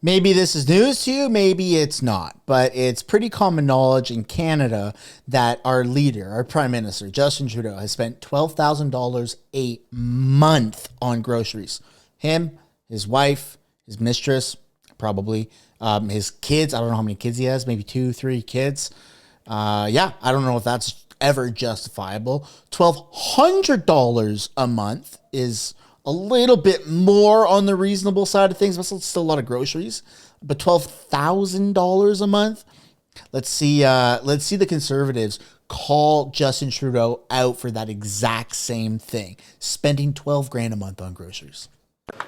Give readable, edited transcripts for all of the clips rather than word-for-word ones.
Maybe this is news to you, maybe it's not, but it's pretty common knowledge in Canada that our leader, our Prime Minister, Justin Trudeau, has spent $12,000 a month on groceries. Him, his wife, his mistress, probably, his kids. I don't know how many kids he has, maybe 2, 3 kids. I don't know if that's ever justifiable. $1,200 a month is a little bit more on the reasonable side of things, but still a lot of groceries. But $12,000 a month. Let's see the Conservatives call Justin Trudeau out for that exact same thing, spending $12,000 a month on groceries.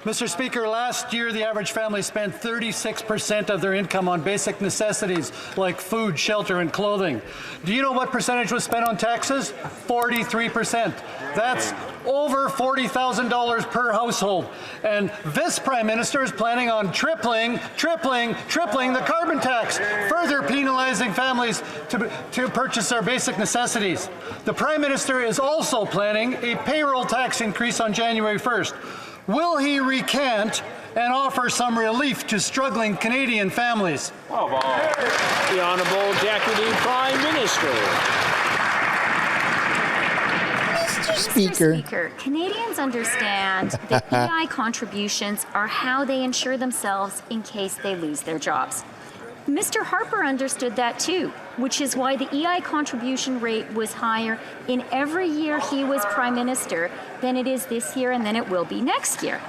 Mr. Speaker, last year the average family spent 36% of their income on basic necessities like food, shelter, and clothing. Do you know what percentage was spent on taxes? 43%. That's over $40,000 per household. And this Prime Minister is planning on tripling the carbon tax, further penalizing families to purchase their basic necessities. The Prime Minister is also planning a payroll tax increase on January 1st. Will he recant and offer some relief to struggling Canadian families? The Honourable Deputy Prime Minister. Mr. Speaker, Canadians understand that EI contributions are how they insure themselves in case they lose their jobs. Mr. Harper understood that too, which is why the EI contribution rate was higher in every year he was Prime Minister than it is this year and then it will be next year.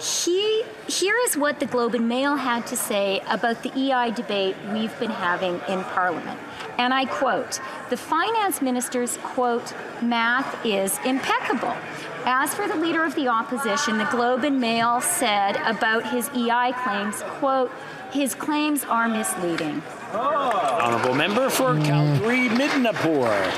Here is what the Globe and Mail had to say about the EI debate we've been having in Parliament. And I quote, the Finance Minister's, quote, math is impeccable. As for the Leader of the Opposition, the Globe and Mail said about his EI claims, quote, his claims are misleading. Honourable Member for Calgary Midnapore.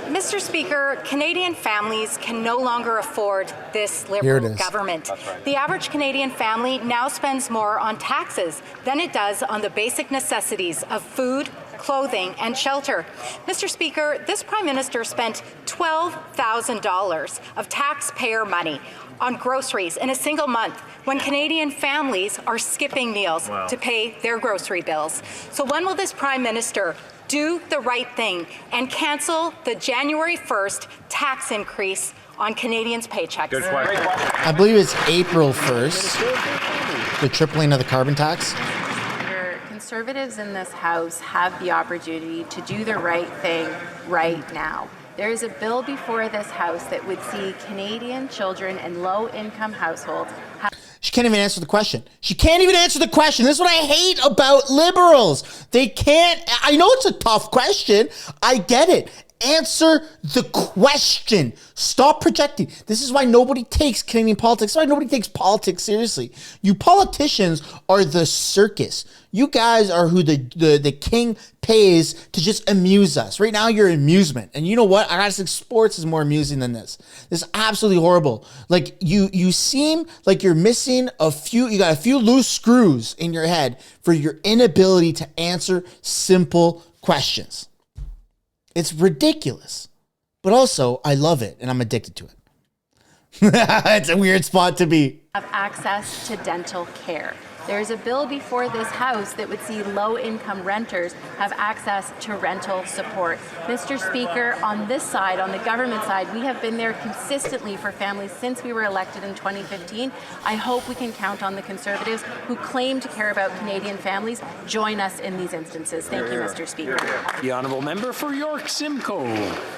Mr. Speaker, Canadian families can no longer afford this Liberal government. Right. The average Canadian family now spends more on taxes than it does on the basic necessities of food, clothing, and shelter. Mr. Speaker, this Prime Minister spent $12,000 of taxpayer money on groceries in a single month when Canadian families are skipping meals to pay their grocery bills. So when will this Prime Minister do the right thing and cancel the January 1st tax increase on Canadians' paychecks? Good question. I believe it's April 1st, the tripling of the carbon tax. Conservatives in this House have the opportunity to do the right thing right now. There is a bill before this House that would see Canadian children and low-income households She can't even answer the question. She can't even answer the question. This is what I hate about liberals. They can't. I know it's a tough question. I get it. Answer the question. Stop projecting. This is why nobody takes Canadian politics. This is why nobody takes politics seriously. You politicians are the circus. You guys are who the king pays to just amuse us. Right now, you're amusement. And you know what? I gotta say, sports is more amusing than this. This is absolutely horrible. Like, you seem like you're missing you got a few loose screws in your head for your inability to answer simple questions. It's ridiculous, but also I love it and I'm addicted to it. It's a weird spot to be. Have access to dental care. There's a bill before this House that would see low-income renters have access to rental support. Mr. Speaker, on this side, on the government side, we have been there consistently for families since we were elected in 2015. I hope we can count on the Conservatives who claim to care about Canadian families join us in these instances. Thank you, Mr. Speaker. The Honourable Member for York Simcoe.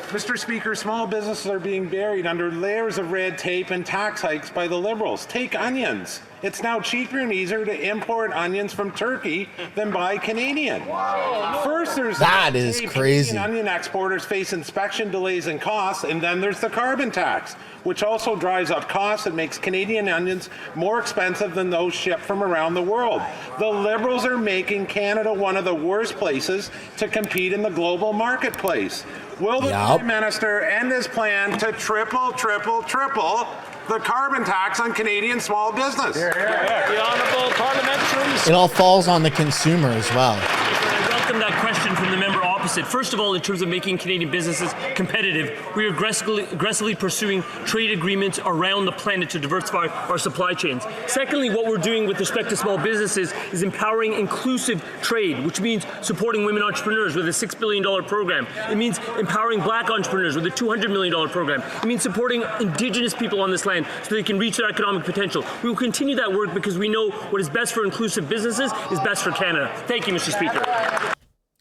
Mr. Speaker, small businesses are being buried under layers of red tape and tax hikes by the Liberals. Take onions. It's now cheaper and easier to import onions from Turkey than buy Canadian. Wow. First, there's that is crazy. Canadian onion exporters face inspection delays and costs, and then there's the carbon tax, which also drives up costs and makes Canadian onions more expensive than those shipped from around the world. The Liberals are making Canada one of the worst places to compete in the global marketplace. Will the Prime Minister end his plan to triple the carbon tax on Canadian small business? The Honourable Parliamentary. It all falls on the consumer as well. I welcome that question question from the member opposite. First of all, in terms of making Canadian businesses competitive, we are aggressively pursuing trade agreements around the planet to diversify our supply chains. Secondly, what we're doing with respect to small businesses is empowering inclusive trade, which means supporting women entrepreneurs with a $6 billion program. It means empowering black entrepreneurs with a $200 million program. It means supporting Indigenous people on this land so they can reach their economic potential. We will continue that work because we know what is best for inclusive businesses is best for Canada. Thank you, Mr. Speaker.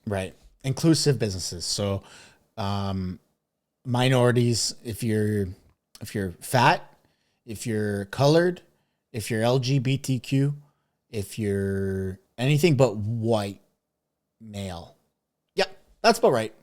Right. Inclusive businesses. So minorities, if you're fat, if you're colored, if you're LGBTQ, if you're anything but white male. Yep, that's about right.